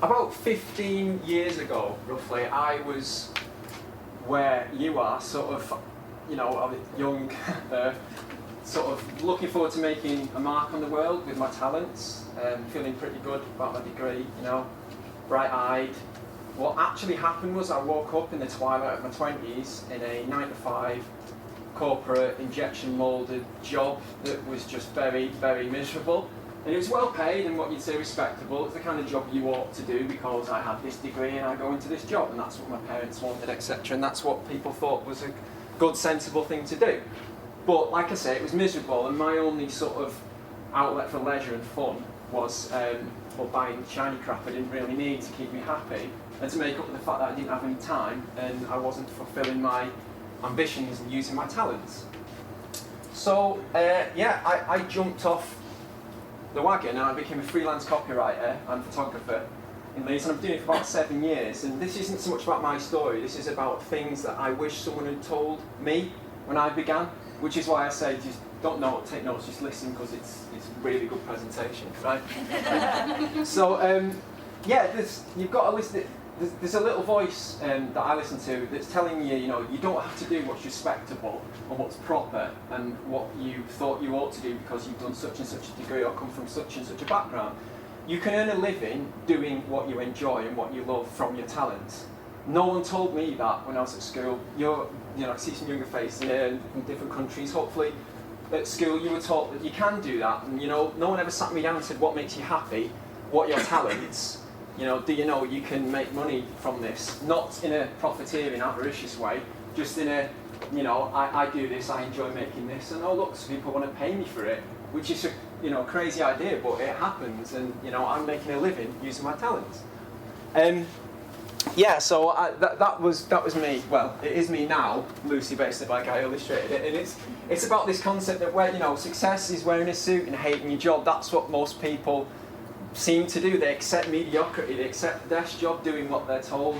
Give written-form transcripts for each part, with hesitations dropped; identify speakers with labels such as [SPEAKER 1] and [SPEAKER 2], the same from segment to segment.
[SPEAKER 1] About 15 years ago, roughly, I was where you are, sort of, you know, I was young, sort of looking forward to making a mark on the world with my talents, feeling pretty good about my degree, you know, bright-eyed. What actually happened was I woke up in the twilight of my 20s in a 9-to-5 corporate injection moulded job that was just very, very miserable. And it was well paid and what you'd say respectable. It's the kind of job you ought to do because I had this degree and I go into this job and that's what my parents wanted, etc. And that's what people thought was a good, sensible thing to do. But like I say, it was miserable, and my only sort of outlet for leisure and fun was buying shiny crap I didn't really need to keep me happy, and to make up for the fact that I didn't have any time and I wasn't fulfilling my ambitions and using my talents. So I jumped off the wagon and I became a freelance copywriter and photographer in Leeds, and I'm doing it for about 7 years. And this isn't so much about my story, this is about things that I wish someone had told me when I began, which is why I say just don't take notes, just listen, because it's a really good presentation, right? So you've got to listen. There's a little voice that I listen to that's telling you, you know, you don't have to do what's respectable or what's proper and what you thought you ought to do because you've done such and such a degree or come from such and such a background. You can earn a living doing what you enjoy and what you love from your talents. No one told me that when I was at school. I see some younger faces in different countries. Hopefully, at school you were taught that you can do that, and no one ever sat me down and said, "What makes you happy? What are your talents? Do you know you can make money from this?" Not in a profiteering, avaricious way, just in a, I do this, I enjoy making this, and oh look, some people want to pay me for it, which is a crazy idea, but it happens, and I'm making a living using my talents. So that was me. Well, it is me now, loosely based like I illustrated it, and it's about this concept that where success is wearing a suit and hating your job. That's what most people seem to do. They accept mediocrity, they accept the desk job, doing what they're told,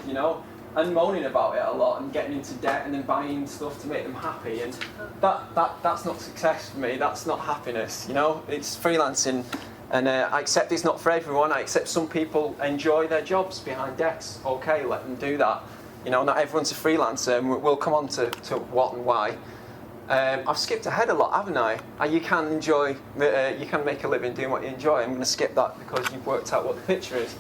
[SPEAKER 1] and moaning about it a lot and getting into debt and then buying stuff to make them happy. And that's not success for me. That's not happiness. It's freelancing. And I accept it's not for everyone. I accept some people enjoy their jobs behind desks. Okay, let them do that. Not everyone's a freelancer, and we'll come on to what and why. I've skipped ahead a lot, haven't I? You can make a living doing what you enjoy. I'm going to skip that because you've worked out what the picture is.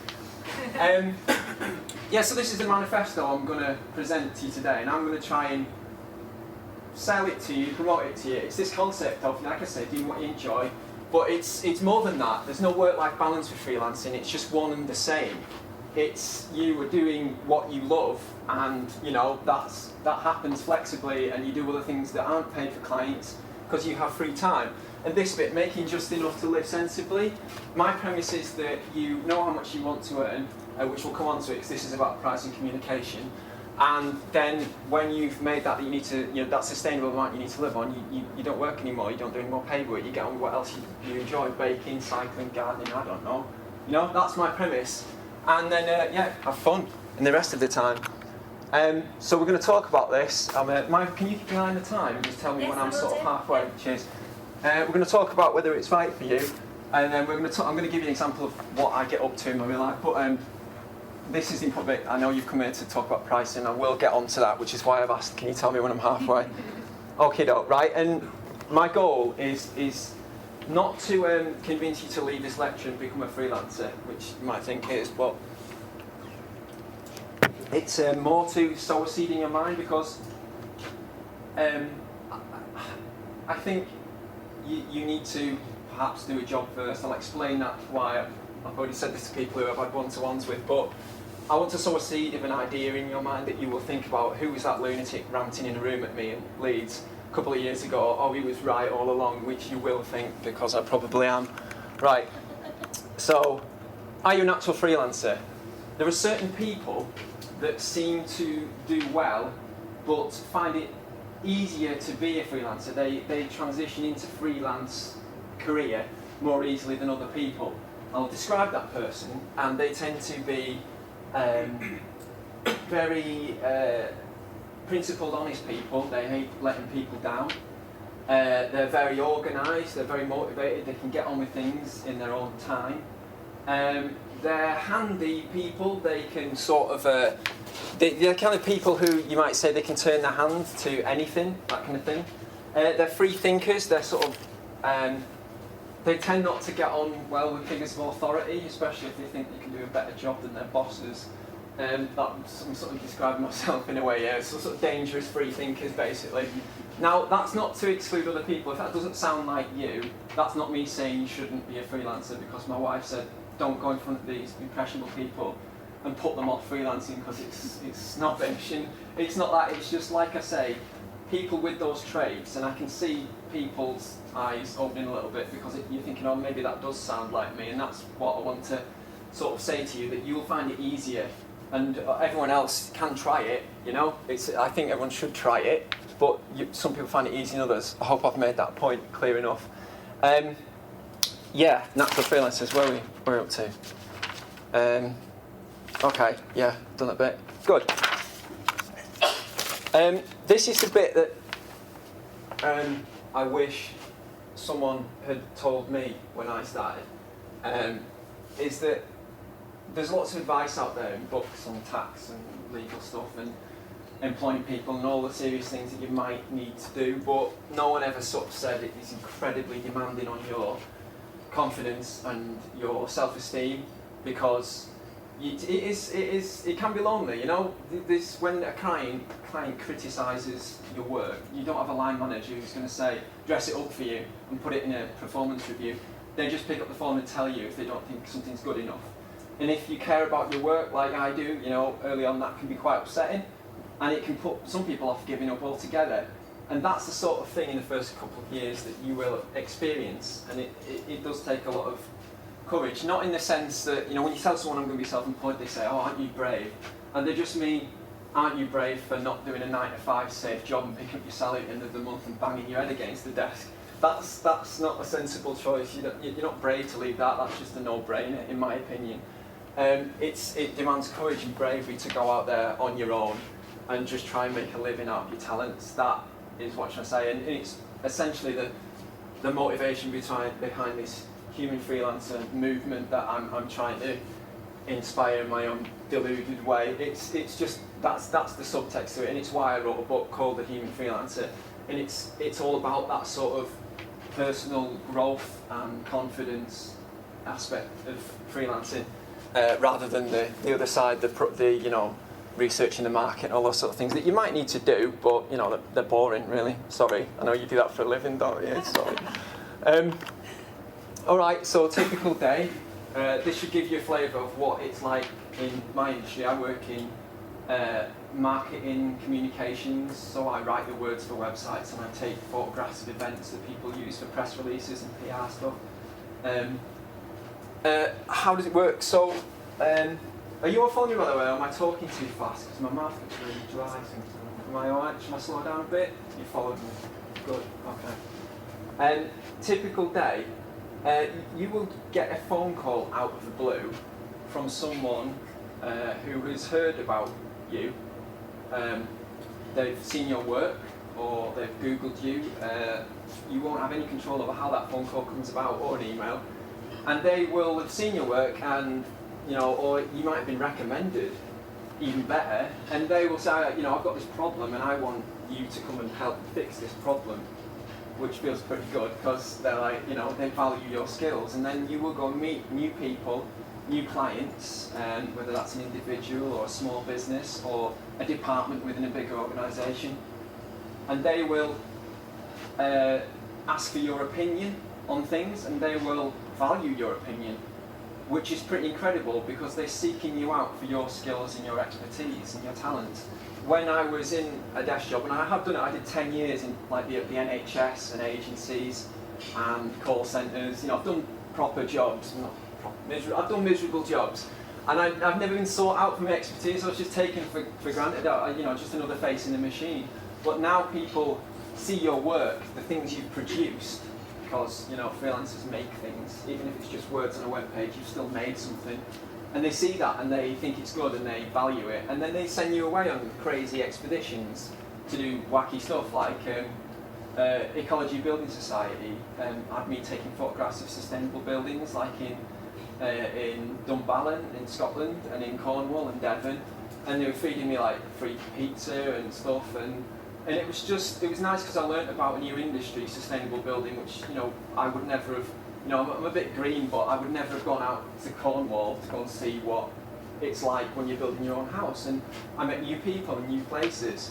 [SPEAKER 1] So this is the manifesto I'm going to present to you today, and I'm going to try and sell it to you, promote it to you. It's this concept of, like I say, doing what you enjoy. But it's more than that. There's no work-life balance with freelancing. It's just one and the same. It's you are doing what you love, and that happens flexibly, and you do other things that aren't paid for clients because you have free time. And this bit, making just enough to live sensibly. My premise is that you know how much you want to earn, which we'll come on to it because this is about price and communication. And then when you've made that you need to, that sustainable amount you need to live on, you don't work anymore, you don't do any more paid work, you get on with what else you enjoy, baking, cycling, gardening, I don't know. That's my premise. And then, have fun in the rest of the time. So we're going to talk about this. Can you keep an eye on the time and just tell me when I'm sort of halfway? Cheers. We're going to talk about whether it's right for you, and then I'm going to give you an example of what I get up to in my real life. But this is in public. I know you've come here to talk about pricing. I will get on to that, which is why I've asked, can you tell me when I'm halfway? Okay, right. And my goal is not to convince you to leave this lecture and become a freelancer, which you might think is, but it's more to sow a seed in your mind, because I think you need to perhaps do a job first. I'll explain that why. I've already said this to people who I've had one-to-ones with, but I want to sow a seed of an idea in your mind that you will think about, who was that lunatic ranting in a room at me in Leeds a couple of years ago? Oh, he was right all along, which you will think, because I probably am. Right. So, are you a natural freelancer? There are certain people that seem to do well, but find it easier to be a freelancer. They transition into freelance career more easily than other people. I'll describe that person, and they tend to be very principled, honest people. They hate letting people down. They're very organised, they're very motivated, they can get on with things in their own time. they're handy people. They can sort of, they're kind of people who you might say they can turn their hand to anything, that kind of thing. They're free thinkers. They're sort of, they tend not to get on well with figures of authority, especially if they think they can do a better job than their bosses. I'm sort of describing myself in a way, yeah, so sort of dangerous free thinkers, basically. Now, that's not to exclude other people. If that doesn't sound like you, that's not me saying you shouldn't be a freelancer, because my wife said, don't go in front of these impressionable people and put them off freelancing because it's snobbish. And it's not that, it's just, like I say, people with those traits, and I can see people's eyes opening a little bit because you're thinking, oh, maybe that does sound like me, and that's what I want to sort of say to you, that you'll find it easier. And everyone else can try it, you know. I think everyone should try it, but some people find it easier than others. I hope I've made that point clear enough. Yeah, natural freelancers, where we're up to. Okay, yeah, done that bit. Good. This is the bit that I wish someone had told me when I started. Is that there's lots of advice out there in books on tax and legal stuff and employing people and all the serious things that you might need to do, but no one ever sort of said it is incredibly demanding on your confidence and your self-esteem, because it can be lonely, you know. When a client criticises your work, you don't have a line manager who's going to say, dress it up for you and put it in a performance review. They just pick up the phone and tell you if they don't think something's good enough. And if you care about your work like I do, you know, early on that can be quite upsetting, and it can put some people off giving up altogether. And that's the sort of thing in the first couple of years that you will experience, and it does take a lot of courage. Not in the sense that, you know, when you tell someone I'm going to be self-employed, they say, oh, aren't you brave? And they just mean, aren't you brave for not doing a 9-to-5 safe job and picking up your salary at the end of the month and banging your head against the desk? That's not a sensible choice. You're not brave to leave that. That's just a no-brainer, in my opinion. It demands courage and bravery to go out there on your own and just try and make a living out of your talents. That is what I say, and it's essentially the motivation behind this human freelancer movement that I'm trying to inspire in my own deluded way. It's just that's the subtext to it, and it's why I wrote a book called The Human Freelancer, and it's all about that sort of personal growth and confidence aspect of freelancing, rather than the other side, the you know, researching the market and all those sort of things that you might need to do, but you know, they're boring, really. Sorry, I know you do that for a living, don't you? Sorry. All right, so typical day. This should give you a flavour of what it's like in my industry. I work in marketing communications, so I write the words for websites and I take photographs of events that people use for press releases and PR stuff. How does it work? So, are you all following me, by the way, or am I talking too fast? Because my mouth gets really dry. Am I alright? Should I slow down a bit? You followed me. Good, okay. Typical day, you will get a phone call out of the blue from someone who has heard about you. They've seen your work, or they've Googled you. You won't have any control over how that phone call comes about, or an email. And they will have seen your work, and you know, or you might have been recommended, even better, and they will say, you know, I've got this problem and I want you to come and help fix this problem, which feels pretty good because they're like, you know, they value your skills, and then you will go and meet new people, new clients, whether that's an individual or a small business or a department within a bigger organisation, and they will ask for your opinion on things, and they will value your opinion, which is pretty incredible because they're seeking you out for your skills and your expertise and your talents. When I was in a desk job, and I have done it, I did 10 years in like the NHS and agencies and call centres. You know, I've done proper jobs, I've done miserable jobs, and I've never been sought out for my expertise. I was just taken for granted, you know, just another face in the machine. But now people see your work, the things you've produced, because, you know, freelancers make things, even if it's just words on a web page, you've still made something. And they see that and they think it's good and they value it. And then they send you away on crazy expeditions to do wacky stuff like Ecology Building Society had me taking photographs of sustainable buildings, like in in Dunballen in Scotland and in Cornwall and Devon, and they were feeding me like free pizza and stuff, and it was nice because I learnt about a new industry, sustainable building, which I would never have, I'm a bit green, but I would never have gone out to Cornwall to go and see what it's like when you're building your own house, and I met new people and new places,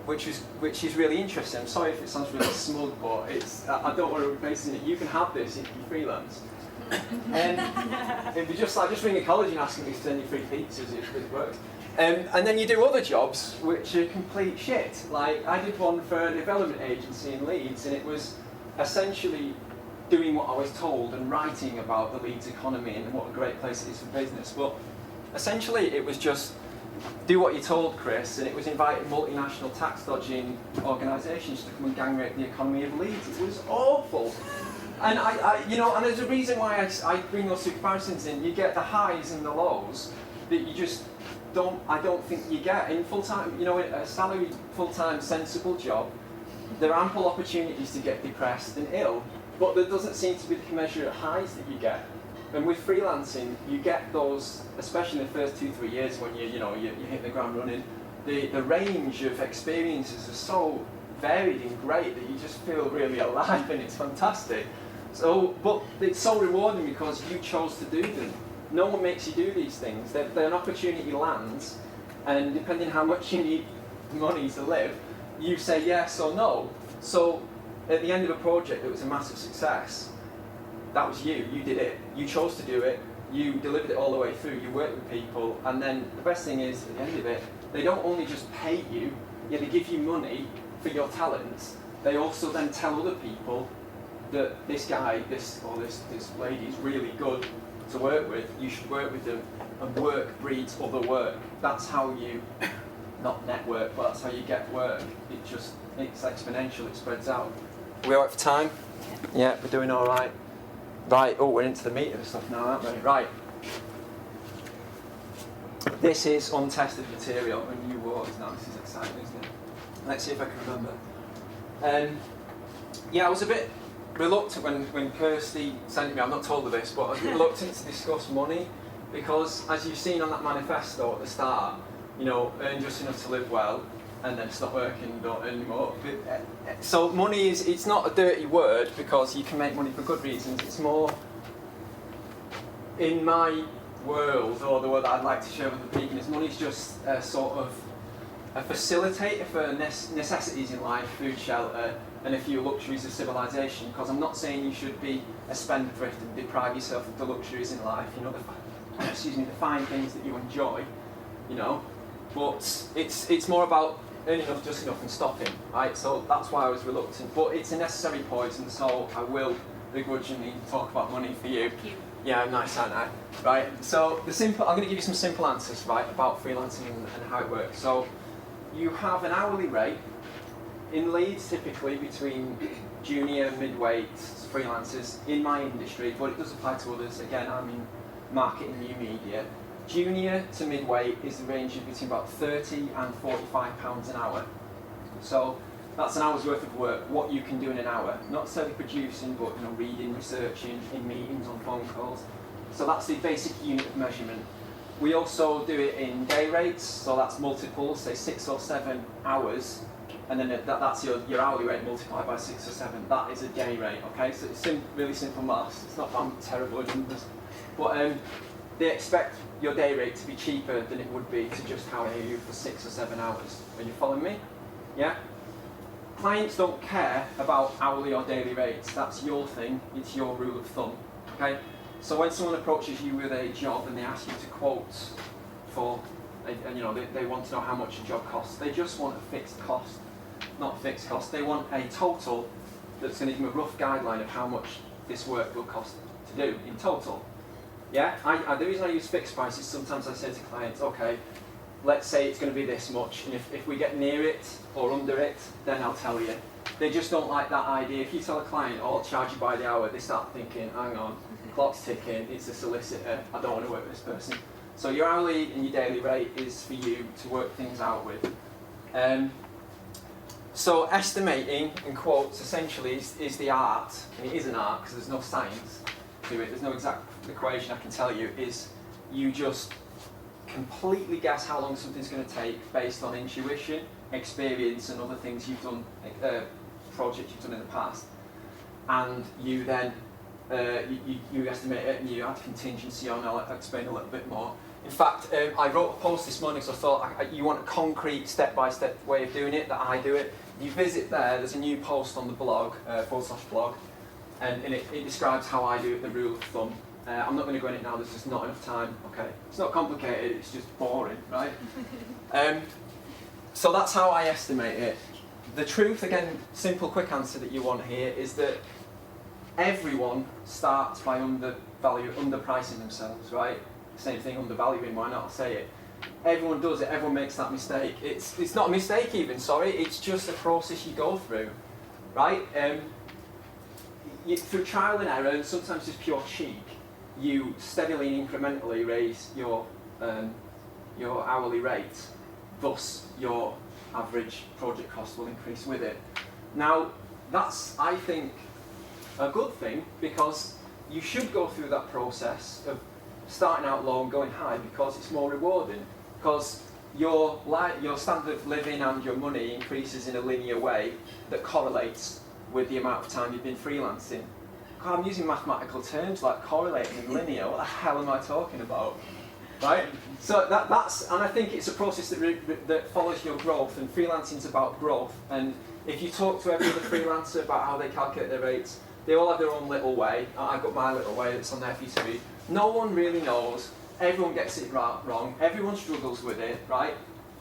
[SPEAKER 1] which is really interesting. I'm sorry if it sounds really smug, but I don't want to replace it. You can have this if you freelance. It'd be just like ringing college and asking me to send you free pizzas if it works. And then you do other jobs which are complete shit. Like I did one for a development agency in Leeds, and it was essentially doing what I was told and writing about the Leeds economy and what a great place it is for business. But essentially it was just do what you're told, Chris, and it was inviting multinational tax dodging organisations to come and gang rape the economy of Leeds. It was awful. And and there's a reason why I bring those two comparisons in. You get the highs and the lows that you just I don't think you get in full-time, a salaried, full-time, sensible job. There are ample opportunities to get depressed and ill, but there doesn't seem to be the commensurate highs that you get. And with freelancing, you get those, especially in the first 2-3 years when you hit the ground running. The range of experiences are so varied and great that you just feel really alive, and it's fantastic. So, but it's so rewarding because you chose to do them. No one makes you do these things. They're an opportunity lands, and depending how much you need money to live, you say yes or no. So at the end of a project that was a massive success, that was you. You did it. You chose to do it. You delivered it all the way through. You worked with people, and then the best thing is, at the end of it, they don't only just pay you, they give you money for your talents. They also then tell other people that this guy, this lady is really good to work with. You should work with them, and work breeds other work. That's how you, not network, but that's how you get work. It's exponential. It spreads out. Are we all right for time? Yeah, we're doing all right. Right. Oh, we're into the meat of the stuff now, aren't we? Right. This is untested material, and new words. Now this is exciting, isn't it? Let's see if I can remember. I was a bit reluctant when Kirsty sent me, I'm not told of this, but I was reluctant to discuss money because, as you've seen on that manifesto at the start, earn just enough to live well and then stop working, don't earn anymore. So money it's not a dirty word because you can make money for good reasons. It's more, in my world, or the word that I'd like to share with the people, is money's just a sort of a facilitator for necessities in life, food, shelter, and a few luxuries of civilization. Because I'm not saying you should be a spendthrift and deprive yourself of the luxuries in life, the fine things that you enjoy, But it's more about earning enough, just enough, and stopping, right? So that's why I was reluctant. But it's a necessary poison, so I will begrudgingly talk about money for you.
[SPEAKER 2] Thank you.
[SPEAKER 1] Yeah, nice, aren't I? Right. So I'm going to give you some simple answers, right, about freelancing and how it works. So you have an hourly rate in Leeds, typically between junior, midweight freelancers in my industry, but it does apply to others. Again, I'm in marketing, new media. Junior to midweight is the range of between about £30 and £45 an hour. So that's an hour's worth of work, what you can do in an hour. Not necessarily producing, but reading, researching, in meetings, on phone calls. So that's the basic unit of measurement. We also do it in day rates, so that's multiples, say 6 or 7 hours, and then that's your hourly rate multiplied by 6 or 7. That is a day rate, okay? So it's really simple maths. It's not that I'm terrible at numbers. But they expect your day rate to be cheaper than it would be to just hire you for 6 or 7 hours. Are you following me? Yeah? Clients don't care about hourly or daily rates. That's your thing. It's your rule of thumb, okay? So when someone approaches you with a job and they ask you to quote for, they want to know how much a job costs, they just want a fixed cost, not a fixed cost. They want a total that's going to give them a rough guideline of how much this work will cost to do in total. Yeah, the reason I use fixed prices, sometimes I say to clients, okay, let's say it's going to be this much, and if we get near it or under it, then I'll tell you. They just don't like that idea. If you tell a client, oh, I'll charge you by the hour, they start thinking, hang on, the clock's ticking, it's a solicitor, I don't want to work with this person. So your hourly and your daily rate is for you to work things out with. So estimating in quotes essentially is the art, and it is an art because there's no science to it, there's no exact equation, I can tell you, is you just completely guess how long something's going to take based on intuition, experience, and other things you've done, projects you've done in the past. And you then you estimate it and you add contingency on. I'll explain a little bit more. In fact, I wrote a post this morning, so I thought you want a concrete step-by-step way of doing it, that I do it. You visit there's a new post on the blog, /blog, and it describes how I do it, the rule of thumb. I'm not going to go in it now, there's just not enough time. Okay, it's not complicated, it's just boring, right? So that's how I estimate it. The truth, again, simple, quick answer that you want here is that everyone starts by underpricing themselves, right? Same thing, undervaluing, why not? I'll say it. Everyone does it, everyone makes that mistake. It's not a mistake even, sorry, it's just a process you go through, right? Through trial and error, and sometimes just pure cheek, you steadily and incrementally raise your hourly rate, thus your average project cost will increase with it. Now, that's, I think, a good thing, because you should go through that process of starting out low and going high, because it's more rewarding, because your standard of living and your money increases in a linear way that correlates with the amount of time you've been freelancing. God, I'm using mathematical terms like correlating and linear. What the hell am I talking about? Right? So that's, and I think it's a process that follows your growth, and freelancing's about growth. And if you talk to every other freelancer about how they calculate their rates, they all have their own little way. I've got my little way that's on there for you to read. No one really knows. Everyone gets it wrong. Everyone struggles with it, right?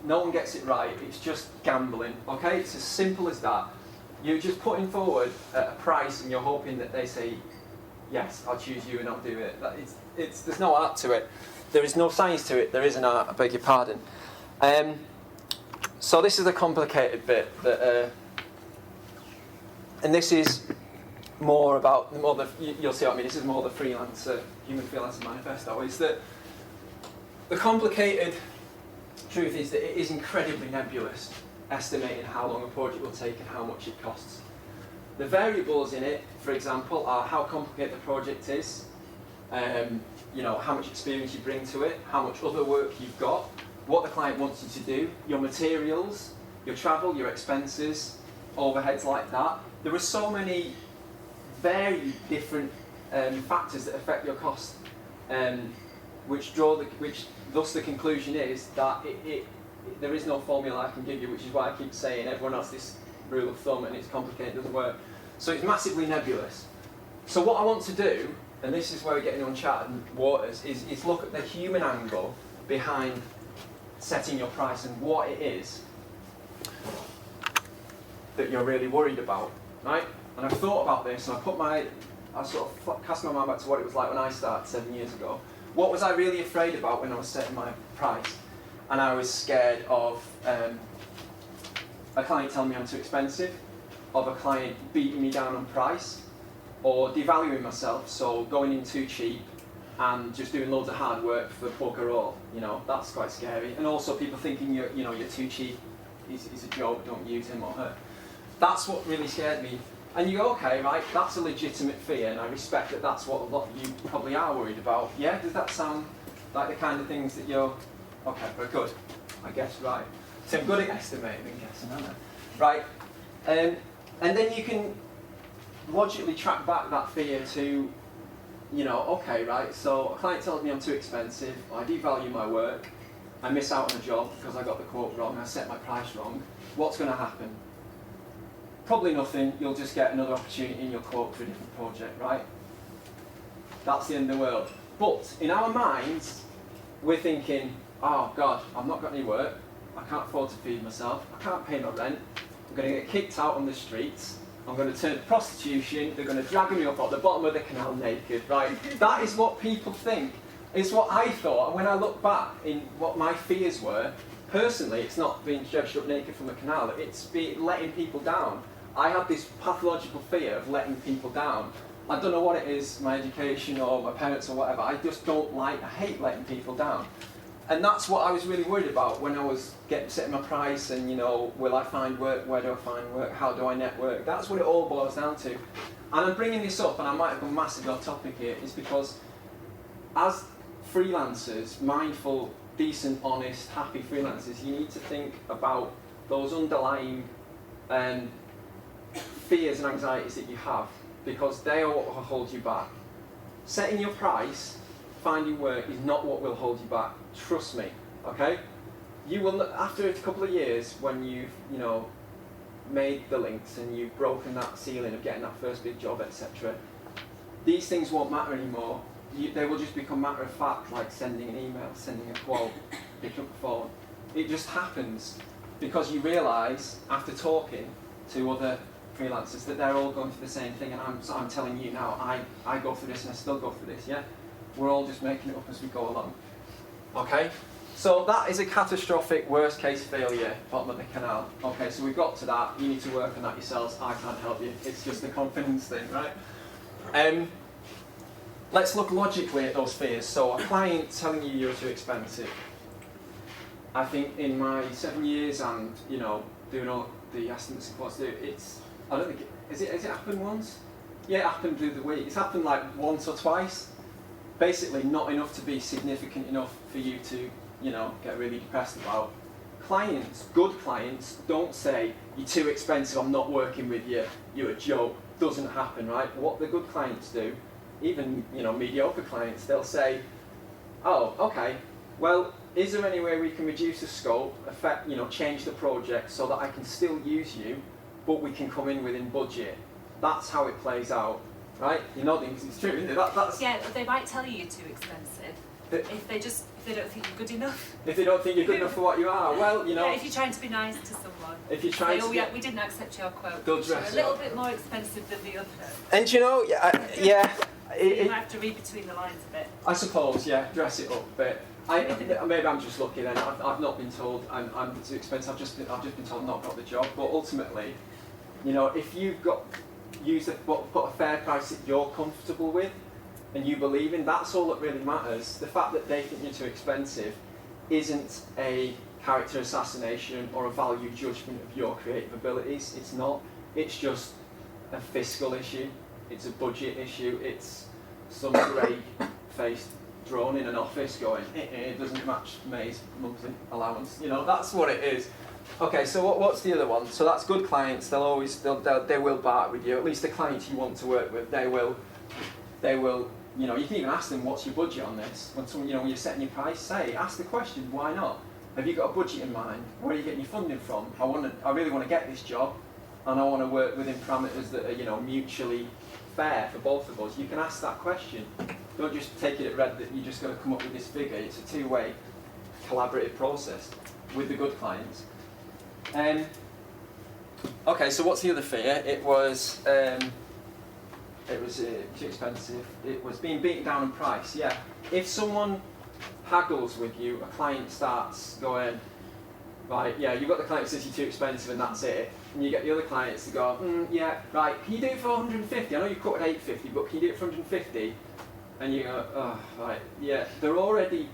[SPEAKER 1] No one gets it right. It's just gambling, okay? It's as simple as that. You're just putting forward a price and you're hoping that they say, yes, I'll choose you and I'll do it. There's no art to it. There is no science to it. There is an art, I beg your pardon. So this is the complicated bit. And this is more about, you'll see what I mean, this is more the freelancer, human freelancer manifesto, is that the complicated truth is that it is incredibly nebulous, estimating how long a project will take and how much it costs. The variables in it, for example, are how complicated the project is, how much experience you bring to it, how much other work you've got, what the client wants you to do, your materials, your travel, your expenses, overheads like that. There are so many very different factors that affect your cost, which thus the conclusion is that there is no formula I can give you, which is why I keep saying everyone has this rule of thumb and it's complicated, it doesn't work. So it's massively nebulous. So what I want to do, and this is where we're getting uncharted waters, is look at the human angle behind setting your price and what it is that you're really worried about, right? And I've thought about this, and I sort of cast my mind back to what it was like when I started 7 years ago. What was I really afraid about when I was setting my price? And I was scared of a client telling me I'm too expensive, of a client beating me down on price, or devaluing myself, so going in too cheap and just doing loads of hard work for bugger all. That's quite scary. And also people thinking you're too cheap, he's a joke, don't use him or her. That's what really scared me. And you go, okay, right, that's a legitimate fear, and I respect that that's what a lot of you probably are worried about. Yeah, does that sound like the kind of things that you're, okay, very good, I guess, right. So I'm good at estimating and guessing, aren't I? Right, and then you can logically track back that fear to, okay, right, so a client tells me I'm too expensive, I devalue my work, I miss out on a job because I got the quote wrong, I set my price wrong, what's going to happen? Probably nothing, you'll just get another opportunity in your quote for a different project, right? That's the end of the world. But in our minds, we're thinking, oh God, I've not got any work, I can't afford to feed myself, I can't pay my rent, I'm going to get kicked out on the streets, I'm going to turn to prostitution, they're going to drag me up at the bottom of the canal naked, right? That is what people think. It's what I thought, and when I look back in what my fears were, personally, it's not being dredged up naked from a canal, it's letting people down. I had this pathological fear of letting people down. I don't know what it is, my education or my parents or whatever, I just I hate letting people down. And that's what I was really worried about when I was setting my price and, will I find work, where do I find work, how do I network? That's what it all boils down to. And I'm bringing this up, and I might have gone massively off topic here, is because as freelancers, mindful, decent, honest, happy freelancers, you need to think about those underlying fears and anxieties that you have, because they are what will hold you back. Setting your price, finding work is not what will hold you back. Trust me, okay? You will, after a couple of years, when you've, made the links and you've broken that ceiling of getting that first big job, etc., these things won't matter anymore. They will just become matter of fact, like sending an email, sending a quote, picking up the phone. It just happens because you realise, after talking to other freelancers, that they're all going through the same thing, and I'm telling you now, I go through this and I still go through this, yeah? We're all just making it up as we go along. Okay? So that is a catastrophic worst case failure, bottom of the canal. Okay, so we've got to that. You need to work on that yourselves. I can't help you. It's just a confidence thing, right? Let's look logically at those fears. So a client telling you you're too expensive. I think in my 7 years and doing all the estimates and quotes, I don't think has it happened once? Yeah, it happened through the week. It's happened like once or twice. Basically, not enough to be significant enough for you to get really depressed about. Clients, good clients, don't say you're too expensive. I'm not working with you. You're a joke. Doesn't happen, right? What the good clients do, even mediocre clients, they'll say, oh, okay, well, is there any way we can reduce the scope, change the project so that I can still use you, but we can come in within budget? That's how it plays out, right? You're nodding because it's true, isn't it?
[SPEAKER 2] Yeah, they might tell you you're too expensive if they don't think you're good enough.
[SPEAKER 1] If they don't think you're good enough for what you are, well,
[SPEAKER 2] Yeah, if you're trying to be nice to someone.
[SPEAKER 1] If you're trying to,
[SPEAKER 2] yeah, we didn't accept your quote.
[SPEAKER 1] They'll dress
[SPEAKER 2] a little bit more expensive than the other.
[SPEAKER 1] And
[SPEAKER 2] you might have to read between the lines a bit.
[SPEAKER 1] I suppose, yeah, dress it up a bit. Maybe I'm just lucky then. I've not been told I'm too expensive. I've just been told not got the job. But ultimately, if you've got put a fair price that you're comfortable with and you believe in, that's all that really matters. The fact that they think you're too expensive isn't a character assassination or a value judgment of your creative abilities. It's not. It's just a fiscal issue. It's a budget issue. It's some grey-faced drone in an office going, it doesn't match May's monthly allowance. That's what it is. Okay, so what's the other one? So that's good clients. They will barter with you. At least the clients you want to work with, they will. You can even ask them, what's your budget on this? When you're setting your price, ask the question, why not? Have you got a budget in mind? Where are you getting your funding from? I really want to get this job, and I want to work within parameters that are mutually fair for both of us. You can ask that question. Don't just take it at red that you're just going to come up with this figure. It's a two-way collaborative process with the good clients. Okay, so what's the other fear? It was too expensive. It was being beaten down in price. Yeah. If someone haggles with you, a client starts going, right, yeah, you've got the client who says you're too expensive and that's it. And you get the other clients to go, yeah, right, can you do it for 150? I know you quoted 850, but can you do it for 150? And you go, oh, right, yeah. They're already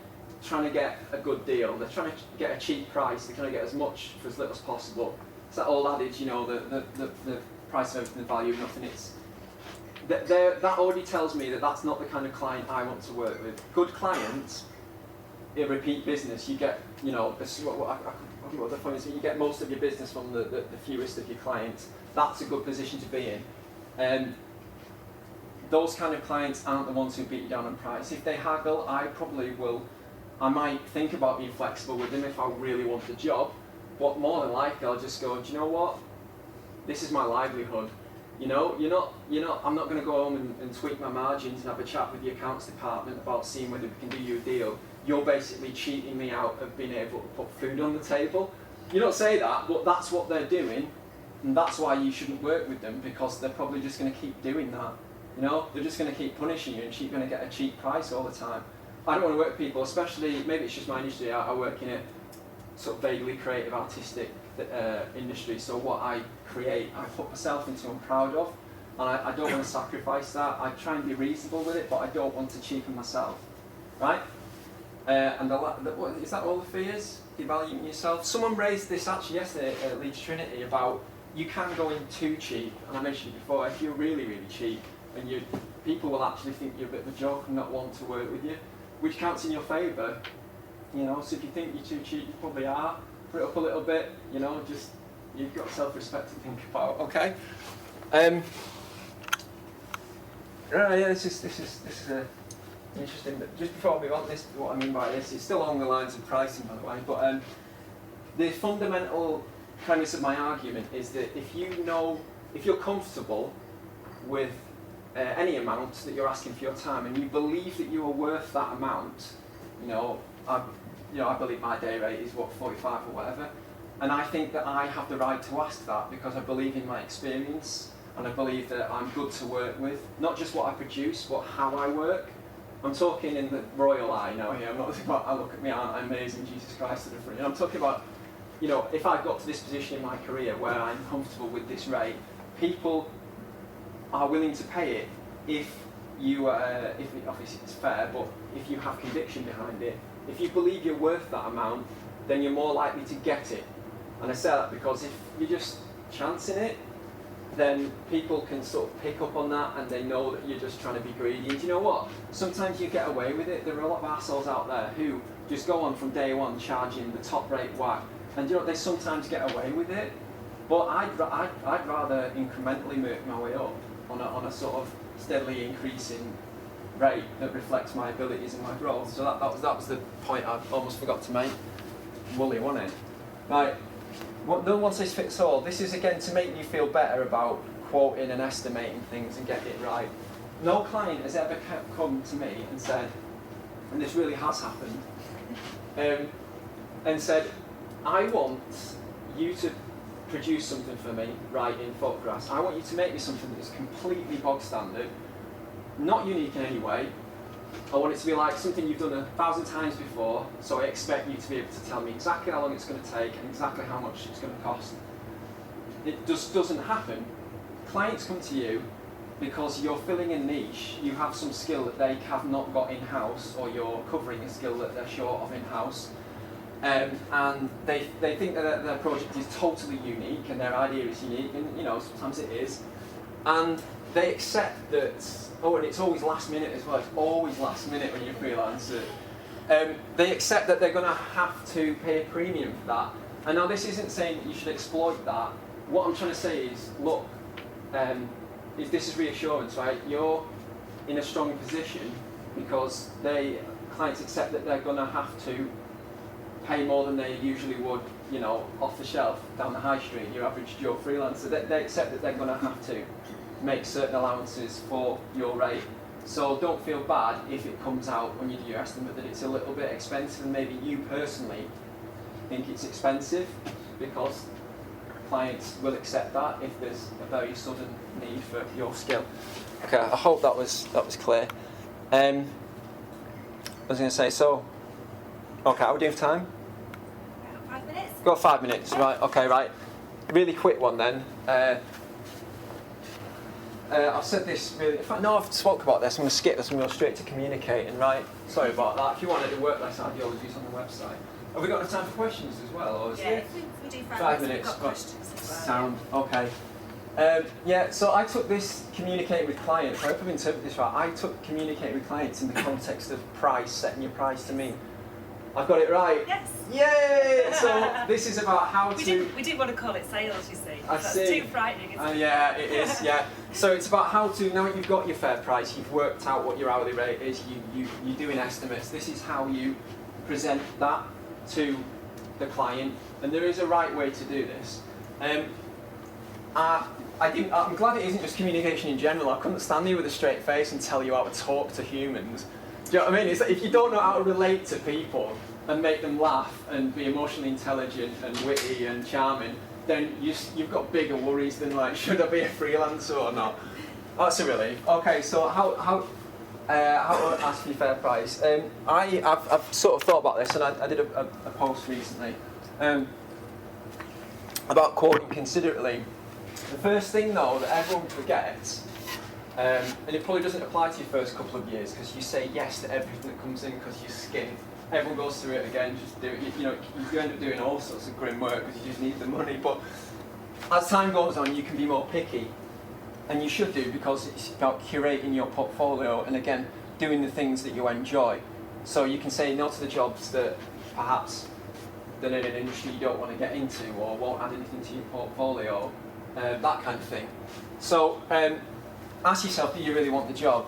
[SPEAKER 1] trying to get a good deal. They're trying to get a cheap price. They're trying to get as much for as little as possible. It's that old adage, the price of everything, the value of nothing. That already tells me that that's not the kind of client I want to work with. Good clients, a repeat business. You get, what the point is, you get most of your business from the fewest of your clients. That's a good position to be in. Those kind of clients aren't the ones who beat you down on price. If they haggle, I might think about being flexible with them if I really want the job, but more than likely I'll just go, do you know what? This is my livelihood. I'm not going to go home and tweak my margins and have a chat with the accounts department about seeing whether we can do you a deal. You're basically cheating me out of being able to put food on the table. You don't say that, but that's what they're doing, and that's why you shouldn't work with them, because they're probably just going to keep doing that. They're just going to keep punishing you, and you're going to get a cheap price all the time. I don't want to work with people, especially, maybe it's just my industry, I work in a sort of vaguely creative, artistic industry, so what I create, I put myself into, I'm proud of, and I don't want to sacrifice that. I try and be reasonable with it, but I don't want to cheapen myself, right? Is that all the fears? Devaluing yourself? Someone raised this actually yesterday at Leeds Trinity about you can go in too cheap, and I mentioned it before, if you're really, really cheap, and people will actually think you're a bit of a joke and not want to work with you. which counts in your favour. You know, so if you think you're too cheap, you probably are. Put it up a little bit. You know, just you've got self-respect to think about. Okay. Right. Yeah. This is interesting. But just before we move on, this what I mean by this. It's still along the lines of pricing, by the way. But the fundamental premise of my argument is that if you're comfortable with any amount that you're asking for your time, and you believe that you are worth that amount, I believe my day rate is 45 or whatever, and I think that I have the right to ask that because I believe in my experience, and I believe that I'm good to work with, not just what I produce, but how I work. I'm talking in the royal eye now here. I'm not talking about, I look at me, aren't I amazing, Jesus Christ, to the front. I'm talking about, if I've got to this position in my career where I'm comfortable with this rate, people are willing to pay it if obviously it's fair, but if you have conviction behind it. If you believe you're worth that amount, then you're more likely to get it. And I say that because if you're just chancing it, then people can sort of pick up on that and they know that you're just trying to be greedy. And do you know what? Sometimes you get away with it. There are a lot of assholes out there who just go on from day one charging the top rate whack. And they sometimes get away with it. But I'd rather incrementally work my way up on a sort of steadily increasing rate that reflects my abilities and my growth. So that was the point I almost forgot to make. Woolly, wasn't it? Right. No one says fits all. This is again to make you feel better about quoting and estimating things and getting it right. No client has ever come to me and said, and this really has happened, and said, I want you to produce something for me, right, in photographs. I want you to make me something that is completely bog standard, not unique in any way. I want it to be like something you've done 1,000 times before, so I expect you to be able to tell me exactly how long it's going to take and exactly how much it's going to cost. It just doesn't happen. Clients come to you because you're filling a niche, you have some skill that they have not got in-house, or you're covering a skill that they're short of in-house. And they think that their project is totally unique and their idea is unique, and sometimes it is. And they accept that, and it's always last minute as well, it's always last minute when you're a freelancer. They accept that they're going to have to pay a premium for that. And now this isn't saying that you should exploit that. What I'm trying to say is, look, this is reassurance, right? You're in a strong position because clients accept that they're going to have to pay more than they usually would, off the shelf down the high street, your average Joe freelancer. They accept that they're going to have to make certain allowances for your rate. So don't feel bad if it comes out when you do your estimate that it's a little bit expensive, and maybe you personally think it's expensive, because clients will accept that if there's a very sudden need for your skill. Okay, I hope that was clear. I was going to say, so, okay, how are we doing for time?
[SPEAKER 2] 5 minutes.
[SPEAKER 1] Got 5 minutes, right, okay, right. Really quick one then. I've said this really, in fact, no, I've spoke about this. I'm going to skip this and go straight to communicating, right? Sorry about that. If you wanted to work less ideologies on the website. Have we got enough time for questions as well? Or is
[SPEAKER 2] if we do
[SPEAKER 1] 5
[SPEAKER 2] we've
[SPEAKER 1] minutes.
[SPEAKER 2] got questions as well.
[SPEAKER 1] Sound, okay. So I took this communicating with clients, I hope I've interpreted this right. I took communicating with clients in the context of price, setting your price to me. I've got it right.
[SPEAKER 2] Yes.
[SPEAKER 1] Yay! So this is about how
[SPEAKER 2] We didn't want to call it sales, you see. That's too frightening, isn't it?
[SPEAKER 1] Yeah, it is, yeah. So it's about how to, now that you've got your fair price, you've worked out what your hourly rate is, you're doing estimates, this is how you present that to the client. And there is a right way to do this. I'm glad it isn't just communication in general. I couldn't stand here with a straight face and tell you how to talk to humans. Do you know what I mean? It's like if you don't know how to relate to people and make them laugh and be emotionally intelligent and witty and charming, then you've got bigger worries than like, should I be a freelancer or not? That's a relief. Okay, so how to ask for your fair price? I've sort of thought about this, and I did a post recently about quoting considerately. The first thing though that everyone forgets, and it probably doesn't apply to your first couple of years because you say yes to everything that comes in because you're skint. Everyone goes through it again, just do it. You end up doing all sorts of grim work because you just need the money. But as time goes on, you can be more picky, and you should do, because it's about curating your portfolio and again doing the things that you enjoy. So you can say no to the jobs that perhaps that in an industry you don't want to get into or won't add anything to your portfolio, that kind of thing. So ask yourself, do you really want the job?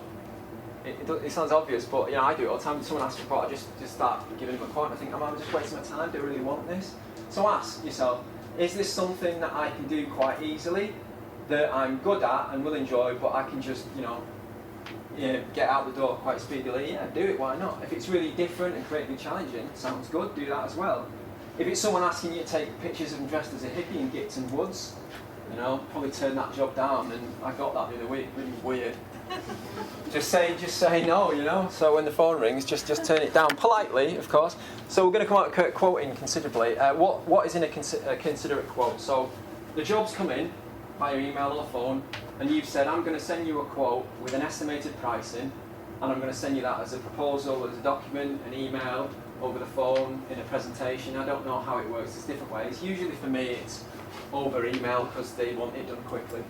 [SPEAKER 1] It sounds obvious, but I do it all the time. When someone asks for a quote, I just start giving them a quote and I think, am I just wasting my time? Do I really want this? So ask yourself, is this something that I can do quite easily, that I'm good at and will enjoy, but I can just, get out the door quite speedily? Yeah, do it, why not? If it's really different and creatively challenging, sounds good, do that as well. If it's someone asking you to take pictures of them dressed as a hippie in Gipton Woods, probably turn that job down, and I got that the other week, really weird. just say no, So when the phone rings, just turn it down politely, of course. So we're going to come out quoting considerably. What is in a considerate quote? So the job's come in via email or phone, and you've said, I'm going to send you a quote with an estimated pricing, and I'm going to send you that as a proposal, as a document, an email, over the phone, in a presentation. I don't know how it works. There's different ways. Usually for me, it's over email because they want it done quickly.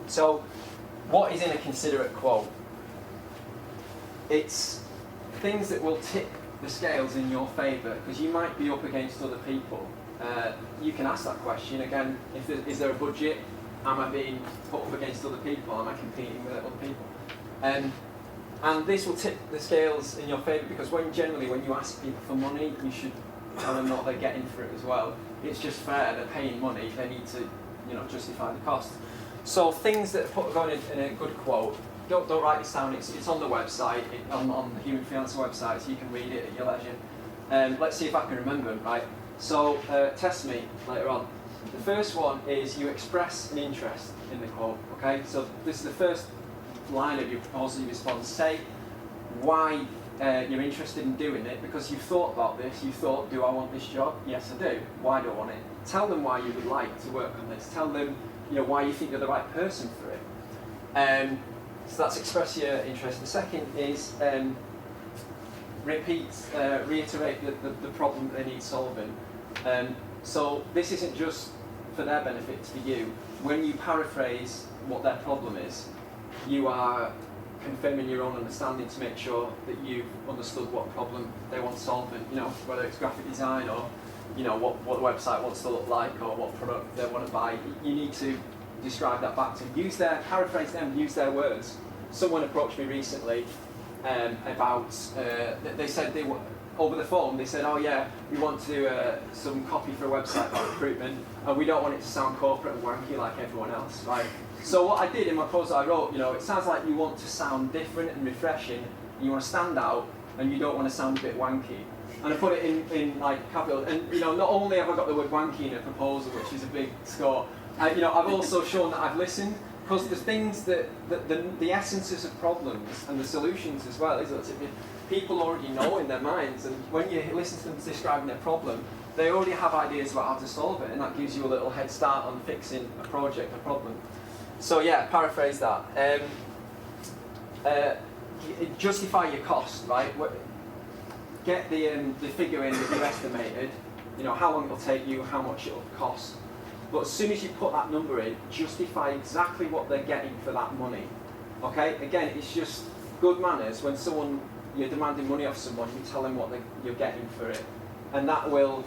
[SPEAKER 1] So what is in a considerate quote? It's things that will tip the scales in your favour, because you might be up against other people. You can ask that question again. Is there a budget? Am I being put up against other people? Am I competing with other people? And this will tip the scales in your favour, because generally when you ask people for money, you should tell them what they're getting for it as well. It's just fair. They're paying money. They need to, justify the cost. So things that are going in a good quote. Don't write this down. It's on the website, on the Human Freelancer website, so you can read it at your leisure. Let's see if I can remember them. Right. So test me later on. The first one is you express an interest in the quote. Okay. So this is the first line of your proposal, your response. Say why you're interested in doing it, because you've thought about this. You thought, do I want this job? Yes, I do. Why do I want it? Tell them why you would like to work on this. Tell them, why you think you're the right person for it. So that's express your interest. The second is reiterate the problem that they need solving. So this isn't just for their benefit, it's for you. When you paraphrase what their problem is, you are confirming your own understanding to make sure that you've understood what problem they want solving, whether it's graphic design or what the website wants to look like or what product they want to buy. You need to describe that back to them. Paraphrase them, use their words. Someone approached me recently about, they said over the phone, they said, oh yeah, we want to do some copy for a website about recruitment, and we don't want it to sound corporate and wanky like everyone else, right? So what I did in my proposal, I wrote, it sounds like you want to sound different and refreshing, and you want to stand out, and you don't want to sound a bit wanky. And I put it in like capital, and not only have I got the word wanky in a proposal, which is a big score, I've also shown that I've listened, because there's things that the essences of problems and the solutions as well, people already know in their minds, and when you listen to them describing their problem, they already have ideas about how to solve it, and that gives you a little head start on fixing a project, a problem. So yeah, paraphrase that. Justify your cost, right? Get the figure in that you've estimated, how long it'll take you, how much it'll cost. But as soon as you put that number in, justify exactly what they're getting for that money. Okay? Again, it's just good manners. When you're demanding money off someone, you tell them what you're getting for it. And that will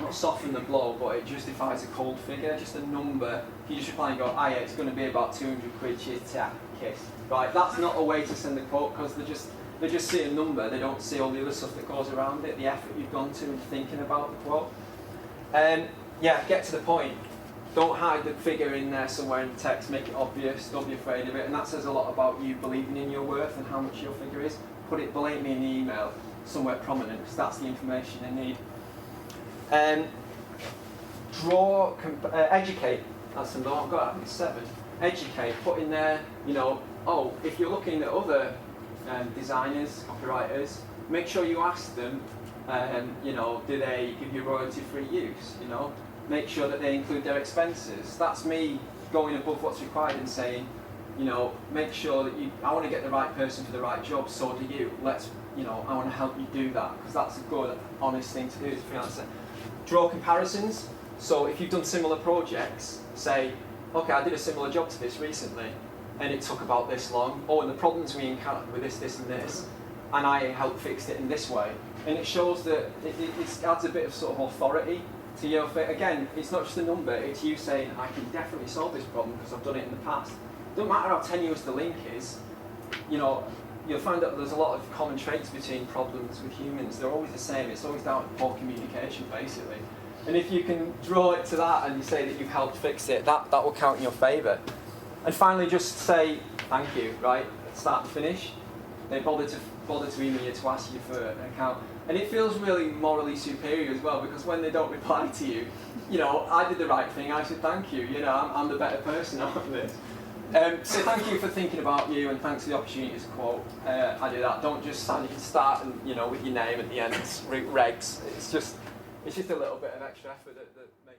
[SPEAKER 1] not soften the blow, but it justifies a cold figure, just a number. If you just reply and go, yeah, it's going to be about 200 quid, cheers, tap, kiss. Right? That's not a way to send the quote, because they just see a number, they don't see all the other stuff that goes around it, the effort you've gone to in thinking about the quote. Get to the point. Don't hide the figure in there somewhere in the text, make it obvious, don't be afraid of it, and that says a lot about you believing in your worth and how much your figure is. Put it blatantly in the email, somewhere prominent, because that's the information they need. Educate, that's the law, I've got it, 7. Educate, put in there, if you're looking at other designers, copywriters, make sure you ask them, do they give you royalty-free use, Make sure that they include their expenses. That's me going above what's required and saying, make sure that I want to get the right person for the right job, so do you. I want to help you do that, because that's a good, honest thing to do as a freelancer. Draw comparisons. So if you've done similar projects, say, okay, I did a similar job to this recently, and it took about this long. Oh, and the problems we encountered with this, and this. and I helped fix it in this way. And it shows that it adds a bit of sort of authority to your fit. Again, it's not just a number, it's you saying, I can definitely solve this problem because I've done it in the past. It doesn't matter how tenuous the link is, you know, you'll find that there's a lot of common traits between problems with humans. They're always the same. It's always down to poor communication, basically. And if you can draw it to that and you say that you've helped fix it, that will count in your favour. And finally, just say thank you, right? Start to finish. They bother to email you to ask you for an account. And it feels really morally superior as well, because when they don't reply to you, you know, I did the right thing, I should thank you. You know, I'm the better person out of this. So thank you for thinking about you, and thanks for the opportunity to quote. I do that. Don't just start and, you know, with your name at the end, regs. It's just a little bit of extra effort that makes.